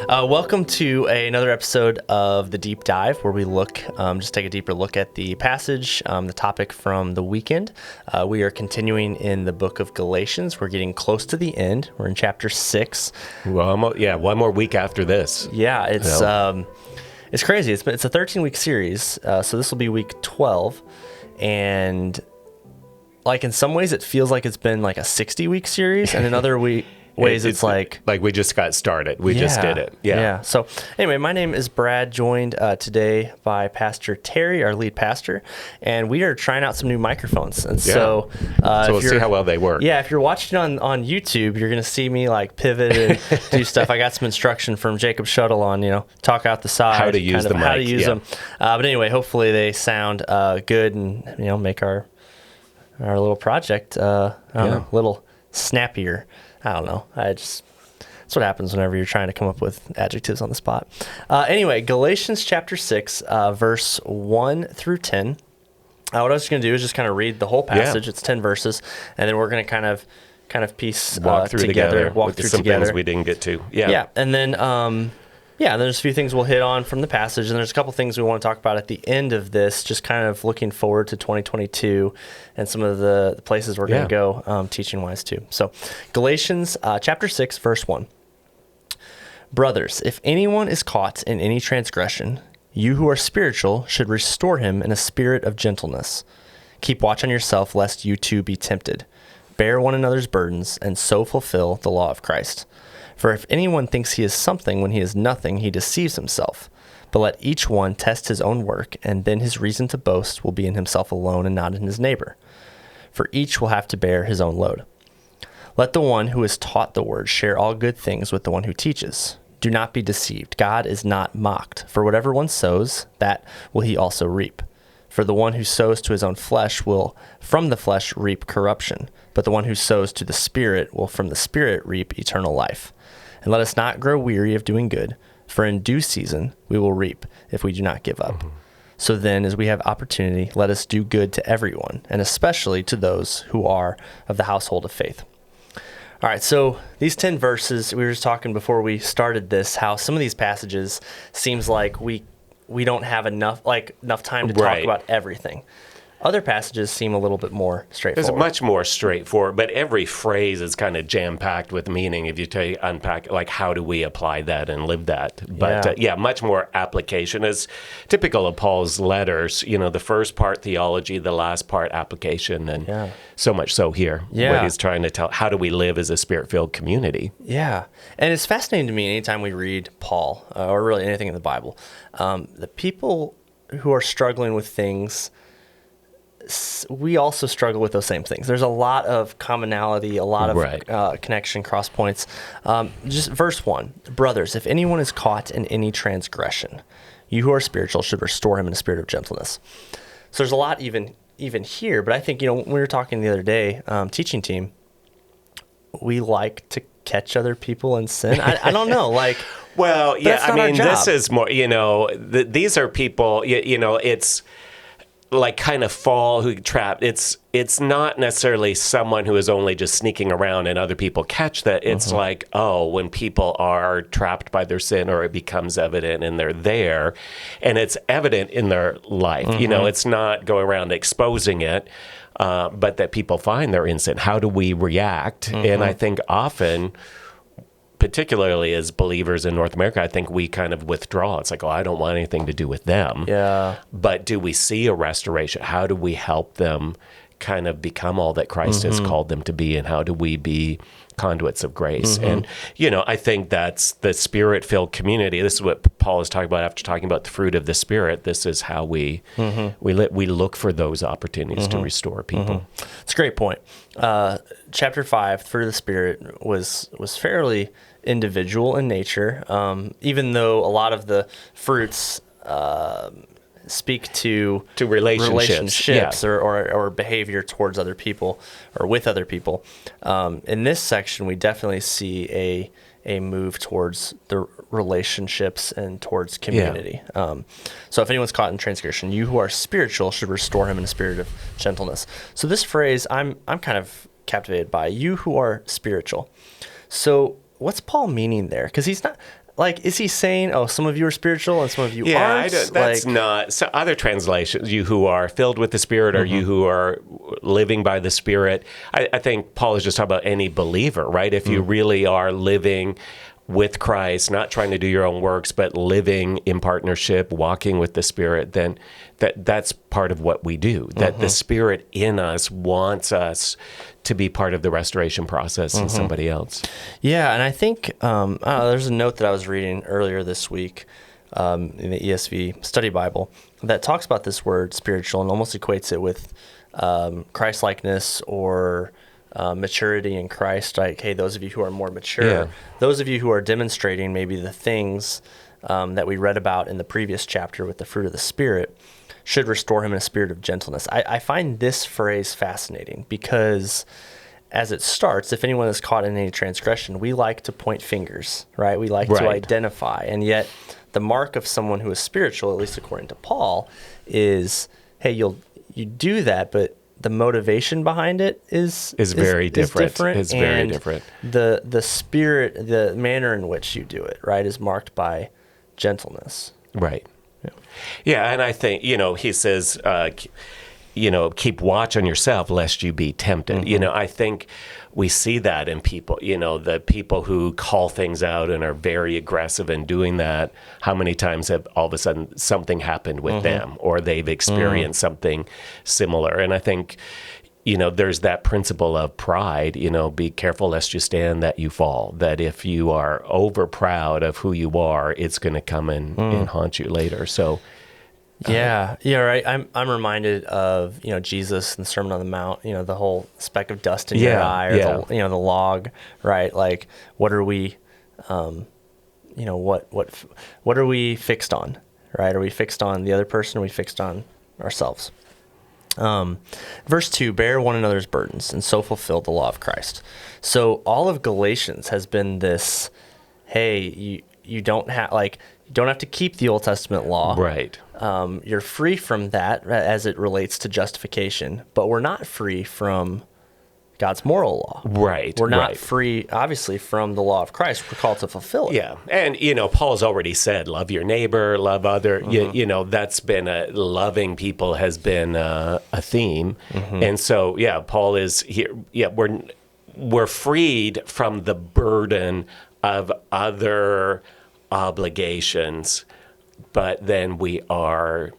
Welcome to another episode of The Deep Dive, where we just take a deeper look at the passage, the topic from the weekend. We are continuing in the book of Galatians. We're getting close to the end. We're in chapter 6. Well, one more week after this. Yeah, it's crazy. It's a 13-week series, so this will be week 12, and like in some ways it feels like it's been like a 60-week series, and in other ways it's like we just got started. We just did it. Yeah. So anyway, my name is Brad, joined today by Pastor Terry, our lead pastor, and we are trying out some new microphones. And so we'll see how well they work. Yeah, if you're watching on YouTube, you're going to see me like pivot and do stuff. I got some instruction from Jacob Shuttle on, talk out the side. How to use the mic. How to use them. But anyway, hopefully they sound good and, make our little project, a little snappier. I don't know. That's what happens whenever you're trying to come up with adjectives on the spot. Anyway, Galatians chapter 6, verse 1 through 10. What I was going to do is just kind of read the whole passage. Yeah. It's 10 verses, and then we're going to kind of piece walk through together. Things we didn't get to. Yeah, and then there's a few things we'll hit on from the passage, and there's a couple things we want to talk about at the end of this, just kind of looking forward to 2022 and some of the places we're going to go teaching-wise too. So Galatians chapter 6, verse 1. Brothers, if anyone is caught in any transgression, you who are spiritual should restore him in a spirit of gentleness. Keep watch on yourself, lest you too be tempted. Bear one another's burdens, and so fulfill the law of Christ. For if anyone thinks he is something when he is nothing, he deceives himself. But let each one test his own work, and then his reason to boast will be in himself alone and not in his neighbor. For each will have to bear his own load. Let the one who is taught the word share all good things with the one who teaches. Do not be deceived. God is not mocked. For whatever one sows, that will he also reap. For the one who sows to his own flesh will from the flesh reap corruption, but the one who sows to the Spirit will from the Spirit reap eternal life. And let us not grow weary of doing good, for in due season we will reap if we do not give up. Mm-hmm. So then, as we have opportunity, let us do good to everyone, and especially to those who are of the household of faith. All right, so these 10 verses, we were just talking before we started this, how some of these passages seems like we don't have enough time to talk about everything. Other passages seem a little bit more straightforward. It's much more straightforward, but every phrase is kind of jam-packed with meaning if you unpack, like, how do we apply that and live that? But, much more application is typical of Paul's letters. The first part, theology, the last part, application, and so much so here, where he's trying to tell, how do we live as a Spirit-filled community? Yeah, and it's fascinating to me anytime we read Paul, or really anything in the Bible, the people who are struggling with things, we also struggle with those same things. There's a lot of commonality, a lot of connection, cross points. Just verse 1, brothers, if anyone is caught in any transgression, you who are spiritual should restore him in a spirit of gentleness. So there's a lot even here, but I think, when we were talking the other day, teaching team, we like to catch other people in sin. I don't know, well, this is more, these are people, it's like kind of who trapped. It's not necessarily someone who is only just sneaking around and other people catch that. It's like, when people are trapped by their sin, or it becomes evident and they're there and it's evident in their life. It's not going around exposing it, but that people find they're in sin. How do we react? And I think often, particularly as believers in North America, I think we kind of withdraw. It's like, I don't want anything to do with them. Yeah. But do we see a restoration? How do we help them kind of become all that Christ has called them to be? And how do we be conduits of grace? And, I think that's the Spirit-filled community. This is what Paul is talking about after talking about the fruit of the Spirit. This is how we look for those opportunities to restore people. It's a great point. Chapter 5, fruit of the Spirit, was fairly individual in nature, even though a lot of the fruits speak to relationships or behavior towards other people or with other people. In this section, we definitely see a move towards the relationships and towards community. So if anyone's caught in transgression, you who are spiritual should restore him in a spirit of gentleness. So this phrase, I'm kind of captivated by, you who are spiritual. So what's Paul meaning there? Because he's not, like, is he saying, oh, some of you are spiritual and some of you aren't? That's not. So other translations, you who are filled with the Spirit or you who are living by the Spirit. I think Paul is just talking about any believer, right? If you really are living with Christ, not trying to do your own works, but living in partnership, walking with the Spirit, then that's part of what we do. That the Spirit in us wants us to be part of the restoration process in somebody else. Yeah, and I think there's a note that I was reading earlier this week in the ESV Study Bible that talks about this word spiritual and almost equates it with Christ-likeness or maturity in Christ. Like, hey, those of you who are more mature, those of you who are demonstrating maybe the things that we read about in the previous chapter with the fruit of the Spirit, should restore him in a spirit of gentleness. I find this phrase fascinating because as it starts, if anyone is caught in any transgression, we like to point fingers, right? We like to identify. And yet the mark of someone who is spiritual, at least according to Paul, is, hey, you do that, but the motivation behind it is very different. It's very different. The spirit, the manner in which you do it, right, is marked by gentleness. Right. Yeah, and I think, he says, keep watch on yourself lest you be tempted. I think we see that in people, the people who call things out and are very aggressive in doing that. How many times have all of a sudden something happened with them or they've experienced something similar? And I think, there's that principle of pride, be careful lest you stand that you fall, that if you are over proud of who you are, it's going to come and haunt you later. So, yeah, right. I'm reminded of, Jesus in the Sermon on the Mount, the whole speck of dust in your eye or the log, right? Like, what are we, what are we fixed on, right? Are we fixed on the other person? Or are we fixed on ourselves? Verse 2, bear one another's burdens and so fulfill the law of Christ. So all of Galatians has been this, hey, you don't have to keep the Old Testament law. Right. You're free from that as it relates to justification, but we're not free from God's moral law. Right. We're not free, obviously, from the law of Christ. We're called to fulfill it. Yeah. And, Paul's already said, love your neighbor, love other, that's been loving people has been a theme. And so, Paul is here. Yeah, we're freed from the burden of other obligations, but then we are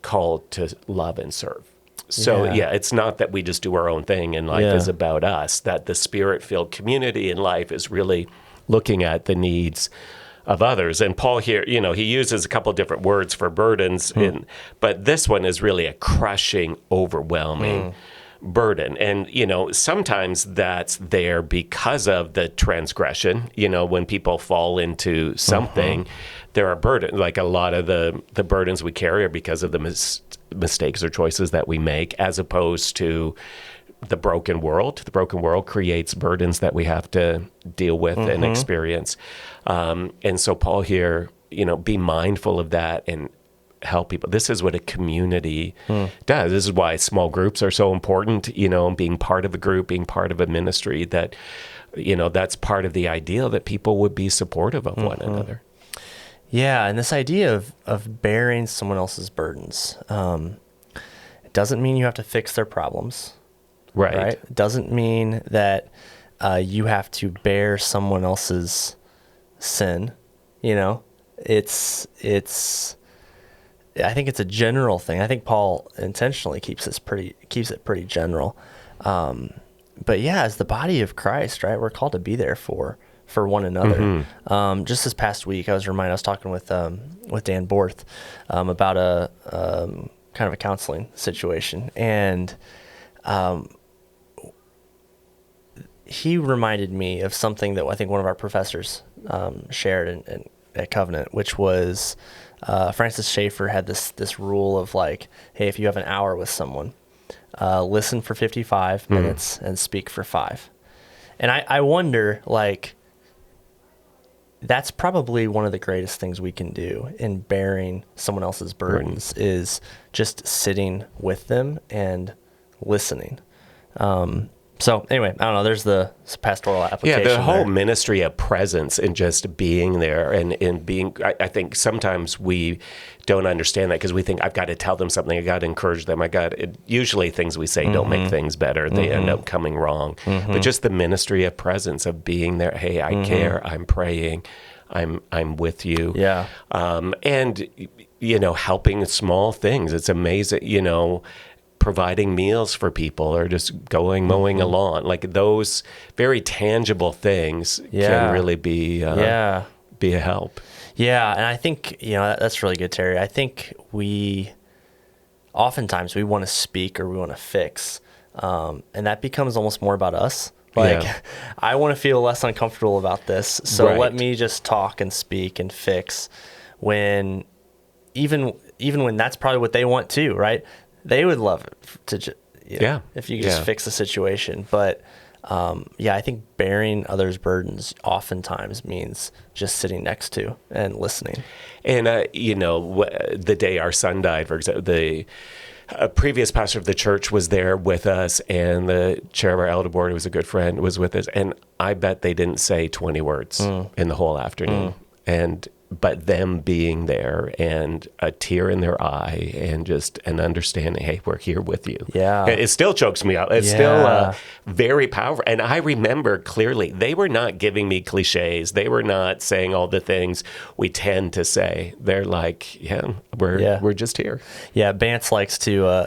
called to love and serve. So, it's not that we just do our own thing and life is about us, that the Spirit-filled community in life is really looking at the needs of others. And Paul here, he uses a couple of different words for burdens, but this one is really a crushing, overwhelming burden. And, sometimes that's there because of the transgression. When people fall into something, there are burdens. Like a lot of the burdens we carry are because of the mistakes or choices that we make, as opposed to the broken world. The broken world creates burdens that we have to deal with and experience. And so Paul here, be mindful of that and help people. This is what a community does. This is why small groups are so important, being part of a group, being part of a ministry, that, that's part of the ideal, that people would be supportive of one another. Yeah, and this idea of bearing someone else's burdens, it doesn't mean you have to fix their problems. Right? It doesn't mean that you have to bear someone else's sin. It's I think it's a general thing. I think Paul intentionally keeps it pretty general. But as the body of Christ, right, we're called to be there for one another. Just this past week, I was talking with Dan Borth about a kind of a counseling situation, and he reminded me of something that I think one of our professors shared at Covenant, which was Francis Schaeffer had this rule of like, hey, if you have an hour with someone, listen for 55 minutes and speak for 5. And I wonder, like, that's probably one of the greatest things we can do in bearing someone else's burdens is just sitting with them and listening. So anyway, I don't know. There's the pastoral application. Yeah, the whole ministry of presence and just being there and being, I think sometimes we don't understand that because we think I've got to tell them something. I got to encourage them. Usually things we say don't make things better. They end up coming wrong. But just the ministry of presence of being there. Hey, I care. I'm praying. I'm with you. Yeah. And, helping small things. It's amazing, providing meals for people or just mowing a lawn, like those very tangible things can really be a help. Yeah. And I think, that's really good, Terry. I think oftentimes we want to speak or we want to fix. And that becomes almost more about us. I want to feel less uncomfortable about this. So let me just talk and speak and fix when even when that's probably what they want too, right? They would love it if you just fix the situation. But I think bearing others' burdens oftentimes means just sitting next to and listening. And, the day our son died, for example, the previous pastor of the church was there with us, and the chair of our elder board, who was a good friend, was with us. And I bet they didn't say 20 words in the whole afternoon. But them being there and a tear in their eye and just an understanding, hey, we're here with you. Yeah. It still chokes me up. It's still very powerful. And I remember clearly, they were not giving me cliches. They were not saying all the things we tend to say. They're like, we're just here. Yeah, Bance likes to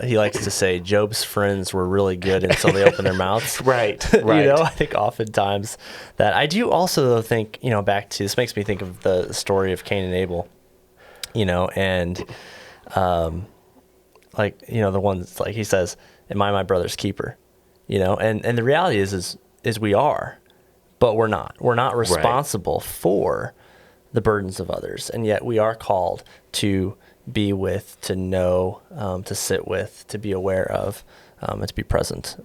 say Job's friends were really good until they opened their mouths. Right. I think oftentimes that I do also think, back to, this makes me think of the story of Cain and Abel, and the one that's like, he says, am I my brother's keeper? And the reality is we are, but we're not responsible for the burdens of others. And yet we are called to be with, to know, to sit with, to be aware of, and to be present.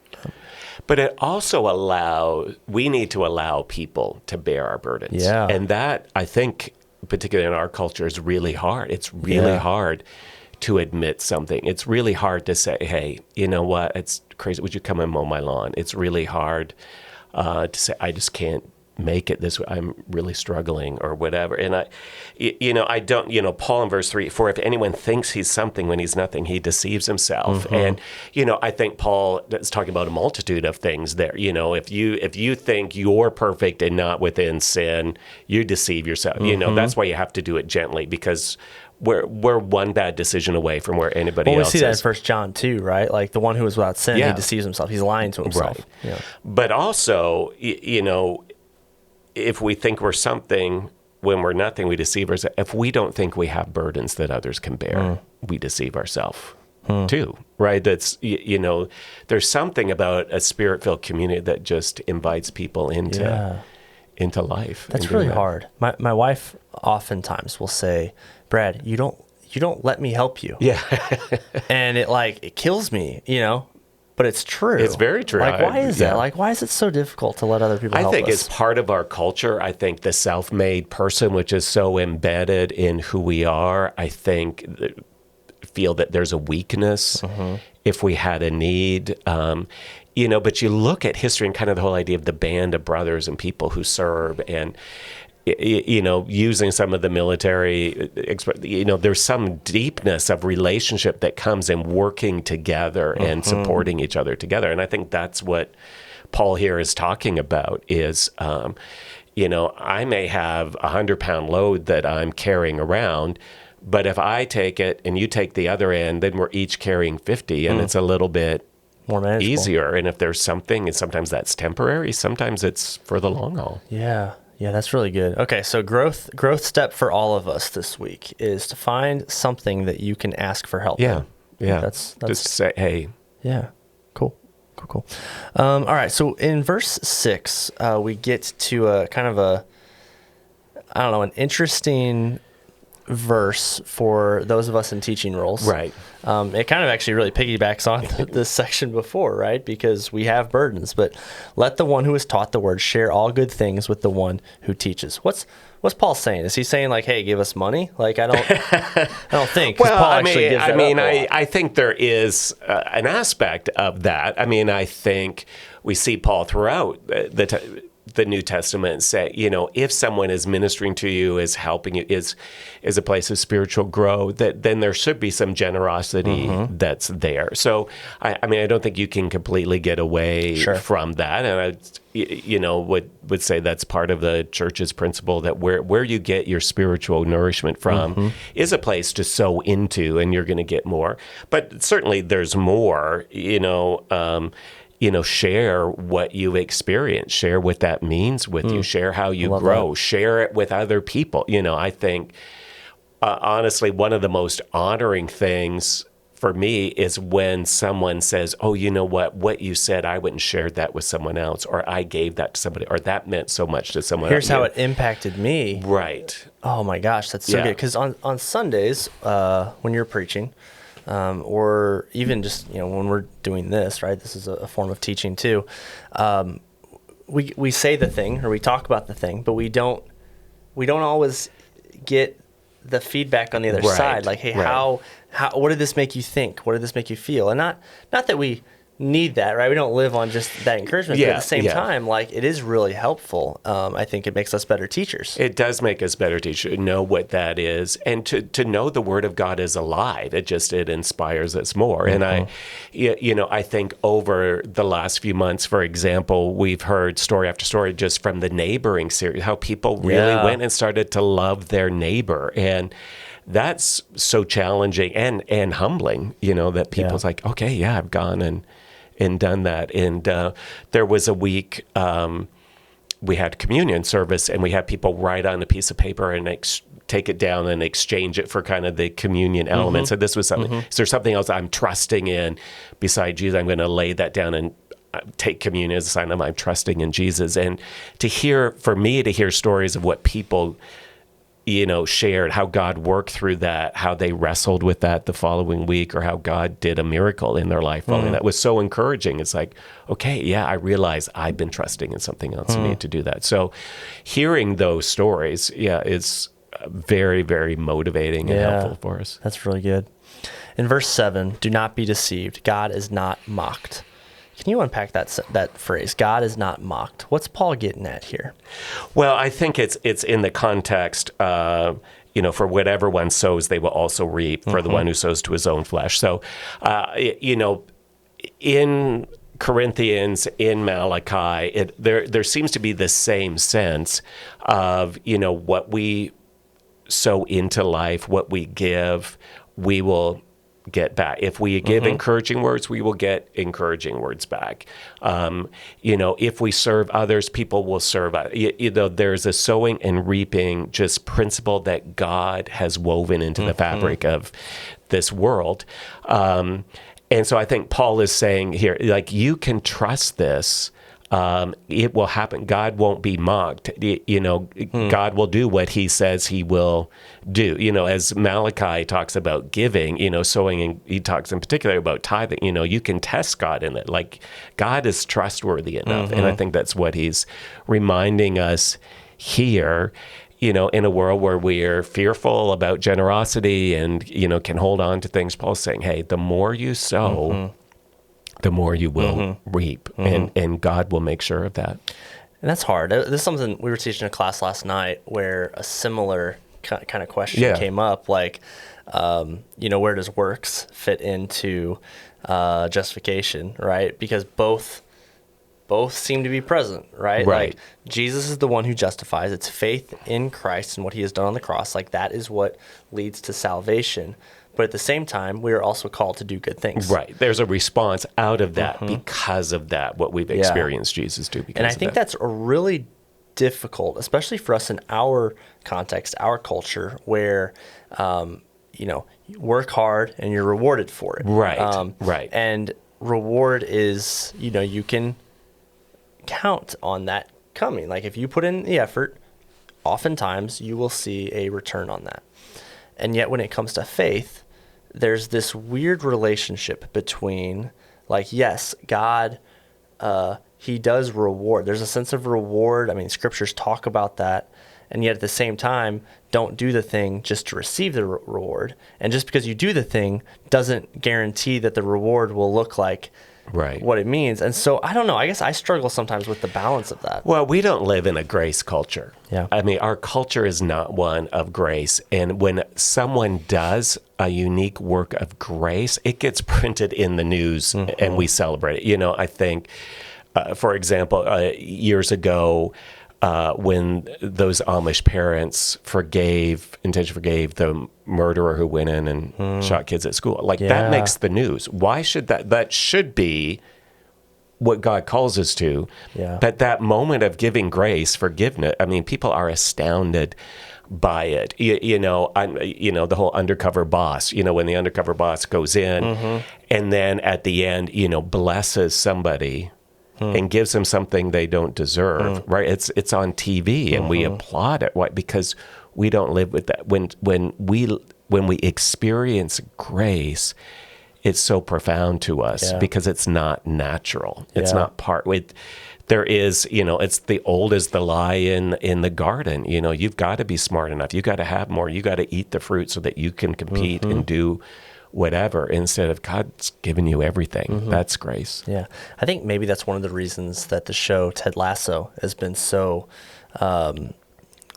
But it also we need to allow people to bear our burdens. Yeah. And that, I think, particularly in our culture, is really hard. It's really hard to admit something. It's really hard to say, hey, you know what? It's crazy. Would you come and mow my lawn? It's really hard to say, I just can't make it this way. I'm really struggling or whatever. And I don't, Paul in verse 3, for if anyone thinks he's something when he's nothing, he deceives himself. And, I think Paul is talking about a multitude of things there. If you think you're perfect and not within sin, you deceive yourself. That's why you have to do it gently, because we're one bad decision away from where anybody else is. We see that in 1 John 2, right? Like the one who is without sin, he deceives himself. He's lying to himself. Right. Yeah. But also, if we think we're something when we're nothing, we deceive ourselves. If we don't think we have burdens that others can bear, we deceive ourselves too, right? That's, there's something about a spirit-filled community that just invites people into life. That's really hard. My wife oftentimes will say, Brad, you don't let me help you. Yeah. And it kills me, But it's true. It's very true. Why is that? Why is it so difficult to let other people help us? I think it's part of our culture. I think the self-made person, which is so embedded in who we are, I think feel that there's a weakness if we had a need. But you look at history and kind of the whole idea of the band of brothers and people who serve and, using some of the military, there's some deepness of relationship that comes in working together and supporting each other together. And I think that's what Paul here is talking about is, I may have 100-pound load that I'm carrying around, but if I take it and you take the other end, then we're each carrying 50 and it's a little bit more manageable. Easier. And if there's something, and sometimes that's temporary, sometimes it's for the long haul. Yeah. Yeah, that's really good. Okay, so growth step for all of us this week is to find something that you can ask for help in. Yeah. That's just say, hey. Yeah. Cool. All right, so in verse 6, we get to an interesting verse for those of us in teaching roles. Right. It kind of actually really piggybacks on this section before, right? Because we have burdens, but let the one who is taught the word share all good things with the one who teaches. What's Paul saying? Is he saying like, hey, give us money? Like, I don't think. Well, Paul actually gives that up a lot. I think there is an aspect of that. I mean, I think we see Paul throughout the New Testament say, if someone is ministering to you, is helping you, is a place of spiritual growth, then there should be some generosity that's there. So, I don't think you can completely get away from that. And I, would say that's part of the church's principle, that where you get your spiritual nourishment from is a place to sow into, and you're going to get more. But certainly there's more, share what you've experienced, share what that means with you, share how you grow, share it with other people. I think, honestly, one of the most honoring things for me is when someone says, oh, you know what you said, I wouldn't share that with someone else, or I gave that to somebody, or that meant so much to someone else. Here's how it impacted me. Right. Oh my gosh, that's so good. Because on Sundays, when you're preaching, or even just, when we're doing this, right? This is a form of teaching too. We say the thing, or we talk about the thing, but we don't always get the feedback on the other side. Like, hey, how what did this make you think? What did this make you feel? And not that we need that, right? We don't live on just that encouragement, but at the same time, like, it is really helpful. I think it makes us better teachers. It does make us better teachers, know what that is, and to know the Word of God is alive. It inspires us more. And I think over the last few months, for example, we've heard story after story just from the neighboring series, how people really went and started to love their neighbor. And that's so challenging and humbling, that people's like, okay, I've gone and done that. And there was a week we had communion service, and we had people write on a piece of paper and take it down and exchange it for kind of the communion elements. And this was something, is there something else I'm trusting in beside Jesus? I'm going to lay that down and take communion as a sign of I'm trusting in Jesus. And for me to hear stories of what people shared, how God worked through that, how they wrestled with that the following week, or how God did a miracle in their life following that was so encouraging. It's like, okay, I realize I've been trusting in something else. I need to do that. So hearing those stories, is very, very motivating and helpful for us. That's really good. In verse 7, do not be deceived. God is not mocked. Can you unpack that phrase? God is not mocked. What's Paul getting at here? Well, I think it's in the context, for whatever one sows, they will also reap. For the one who sows to his own flesh. So, in Corinthians, in Malachi, there seems to be the same sense of what we sow into life, what we give, we will get back. If we give encouraging words, we will get encouraging words back. If we serve others, people will serve us. There's a sowing and reaping just principle that God has woven into the fabric of this world. And so I think Paul is saying here, like, you can trust this. It will happen. God won't be mocked. God will do what he says he will do. As Malachi talks about giving, sowing, and he talks in particular about tithing, you can test God in it. Like, God is trustworthy enough. And I think that's what he's reminding us here, in a world where we're fearful about generosity and, can hold on to things. Paul's saying, hey, the more you sow, the more you will reap, and God will make sure of that. And that's hard. This is something we were teaching a class last night where a similar kind of question came up, like, where does works fit into justification, right? Because both seem to be present, right? Like, Jesus is the one who justifies. It's faith in Christ and what he has done on the cross. Like, that is what leads to salvation. But at the same time, we are also called to do good things. Right. There's a response out of that because of that, what we've experienced Jesus do because of that. And I think that's a really difficult, especially for us in our context, our culture, where, you work hard and you're rewarded for it. Right. And reward is, you can count on that coming. Like, if you put in the effort, oftentimes you will see a return on that. And yet when it comes to faith, there's this weird relationship between, like, yes, God, he does reward. There's a sense of reward. I mean, scriptures talk about that. And yet at the same time, don't do the thing just to receive the reward. And just because you do the thing doesn't guarantee that the reward will look like what it means. And so, I don't know. I guess I struggle sometimes with the balance of that. Well, we don't live in a grace culture. Yeah. I mean, our culture is not one of grace. And when someone does a unique work of grace, it gets printed in the news and we celebrate it. You know, I think, for example, years ago, when those Amish parents intentionally forgave the murderer who went in and shot kids at school. Like, that makes the news. Why should that should be what God calls us to. But that moment of giving grace, forgiveness, I mean, people are astounded by it. You know, the whole undercover boss, you know, when the undercover boss goes in and then at the end, you know, blesses somebody and gives them something they don't deserve, right? It's on TV and we applaud it. Why? Because we don't live with that. When we experience grace, it's so profound to us because it's not natural. It's not part. There is, you know, it's the old as the lie in the garden. You know, you've got to be smart enough. You got to have more. You got to eat the fruit so that you can compete and do whatever, instead of God's given you everything. That's grace. Yeah. I think maybe that's one of the reasons that the show Ted Lasso has been so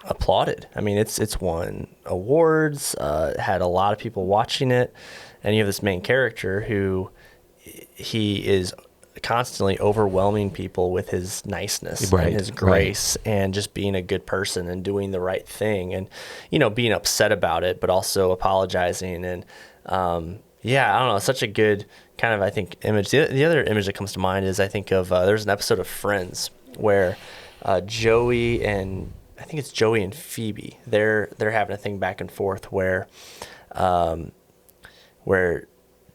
applauded. I mean, it's won awards, had a lot of people watching it, and you have this main character who he is constantly overwhelming people with his niceness and his grace and just being a good person and doing the right thing and, you know, being upset about it, but also apologizing. And I don't know, it's such a good kind of, I think, image. The other image that comes to mind is I think of, there's an episode of Friends where Joey and Phoebe, they're having a thing back and forth where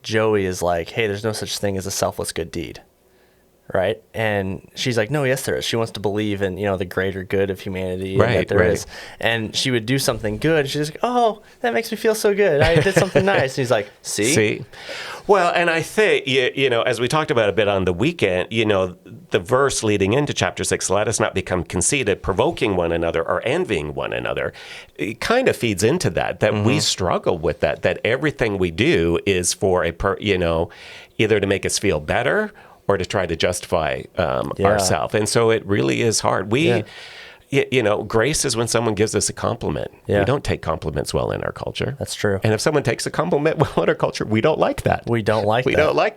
Joey is like, hey, there's no such thing as a selfless good deed. Right. And she's like, no, yes, there is. She wants to believe in, you know, the greater good of humanity. And that there is. And she would do something good. And she's like, oh, that makes me feel so good. I did something nice. And he's like, see? Well, and I think, you know, as we talked about a bit on the weekend, you know, the verse leading into chapter 6, let us not become conceited, provoking one another or envying one another. It kind of feeds into that we struggle with that everything we do is for either to make us feel better or to try to justify ourselves. And so it really is hard. You know, grace is when someone gives us a compliment. We don't take compliments well in our culture. That's true. And if someone takes a compliment well in our culture, we don't like that. We don't like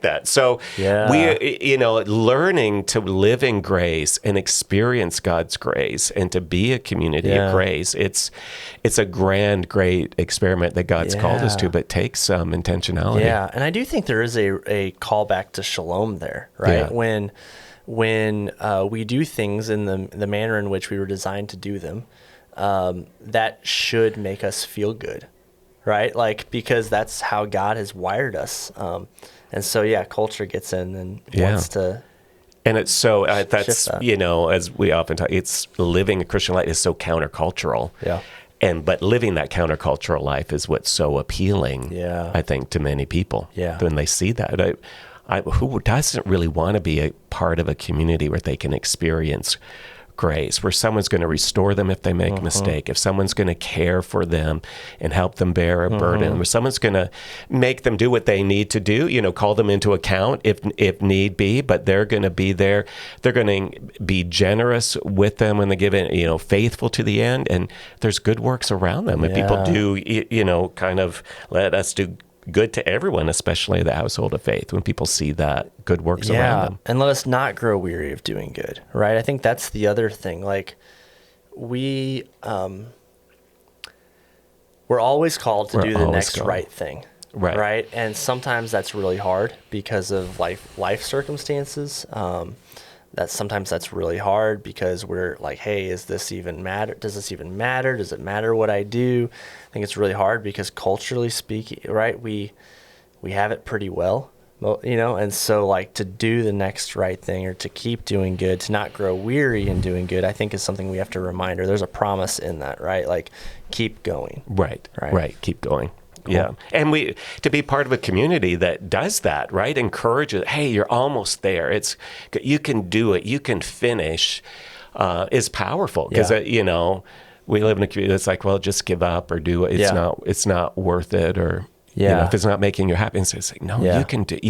that. So we, you know, learning to live in grace and experience God's grace and to be a community of grace, it's a great experiment that God's called us to, but takes some intentionality. Yeah, and I do think there is a callback to shalom there, right? When we do things in the manner in which we were designed to do them, that should make us feel good, right? Like, because that's how God has wired us. And so, culture gets in and wants to. And it's so, that's, you know, as we often talk, it's living a Christian life is so countercultural. Yeah. But living that countercultural life is what's so appealing, I think, to many people. When they see that. Who doesn't really want to be a part of a community where they can experience grace, where someone's going to restore them if they make a mistake, if someone's going to care for them and help them bear a burden, where someone's going to make them do what they need to do, you know, call them into account if need be, but they're going to be there. They're going to be generous with them when they give it, you know, faithful to the end. And there's good works around them. And people do, you know, kind of let us do good to everyone, especially the household of faith, when people see that good works around them. And let us not grow weary of doing good, right? I think that's the other thing. Like, we're always called to do the next right thing, right? And sometimes that's really hard because of life circumstances. Sometimes that's really hard because we're like, hey, is this even matter? Does this even matter? Does it matter what I do? I think it's really hard because culturally speaking, right, we have it pretty well. Well, and so like to do the next right thing or to keep doing good, to not grow weary in doing good, I think is something we have to remind her. There's a promise in that, right? Like keep going. Right. Keep going. Cool. Yeah. And to be part of a community that does that, right? Encourages, hey, you're almost there. You can do it. You can finish, is powerful because, we live in a community that's like, well, just give up or do it. It's not worth it, or if it's not making you happy, it's like, no, you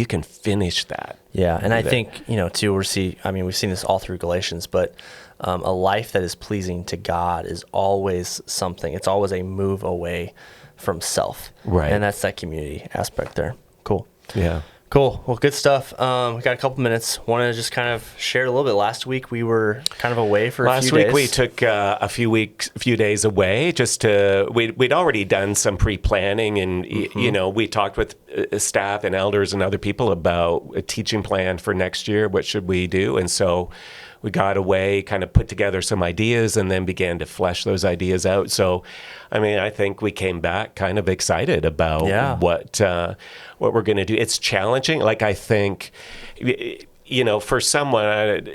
can finish that. Yeah, and I think too, we've seen this all through Galatians, but a life that is pleasing to God is always something. It's always a move away from self, right? And that's that community aspect there. Cool. Yeah. Cool. Well, good stuff. We got a couple minutes. Want to just kind of share a little bit. Last week we were kind of away for a few days. Last week we took a few days away. We'd already done some pre-planning, and we talked with staff and elders and other people about a teaching plan for next year. What should we do? And so we got away, kind of put together some ideas, and then began to flesh those ideas out. So, I think we came back kind of excited about what we're going to do. It's challenging. Like, I think, for someone,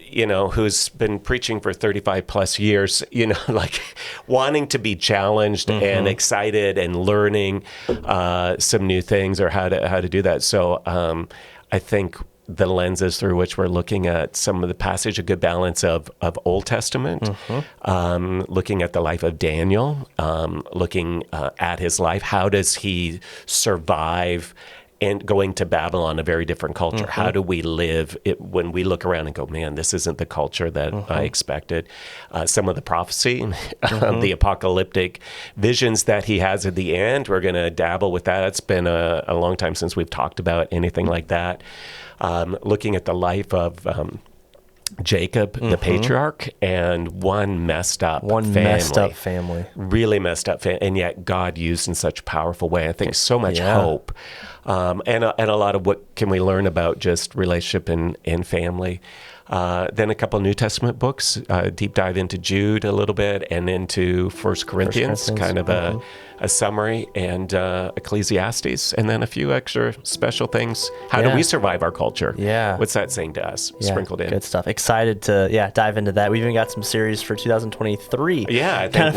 who's been preaching for 35 plus years, like wanting to be challenged and excited and learning some new things or how to do that. So I think the lenses through which we're looking at some of the passage, a good balance of Old Testament, looking at the life of Daniel, looking at his life. How does he survive and going to Babylon, a very different culture? How do we live when we look around and go, man, this isn't the culture that I expected? Some of the prophecy, the apocalyptic visions that he has at the end, we're going to dabble with that. It's been a long time since we've talked about anything like that. Looking at the life of Jacob, the patriarch, and one messed up family. Really messed up family. And yet God used in such a powerful way. I think so much hope. And a lot of what can we learn about just relationship and family. Then a couple of New Testament books, deep dive into Jude a little bit, and into 1 Corinthians, kind of a summary, and Ecclesiastes, and then a few extra special things. How do we survive our culture? Yeah. What's that saying to us? Sprinkled in. Good stuff. Excited to dive into that. We even got some series for 2023. Yeah, I think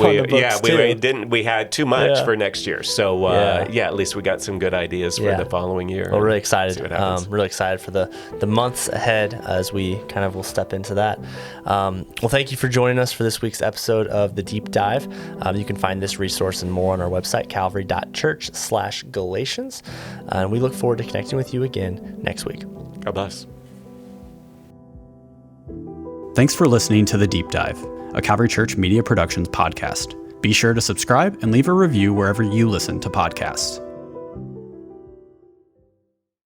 we had too much for next year. So at least we got some good ideas for the following year. Well, really excited. Really excited for the months ahead as we kind of will step into that. Well, thank you for joining us for this week's episode of The Deep Dive. You can find this resource and more on our website, calvary.church/Galatians. And we look forward to connecting with you again next week. God bless. Thanks for listening to The Deep Dive, a Calvary Church Media Productions podcast. Be sure to subscribe and leave a review wherever you listen to podcasts.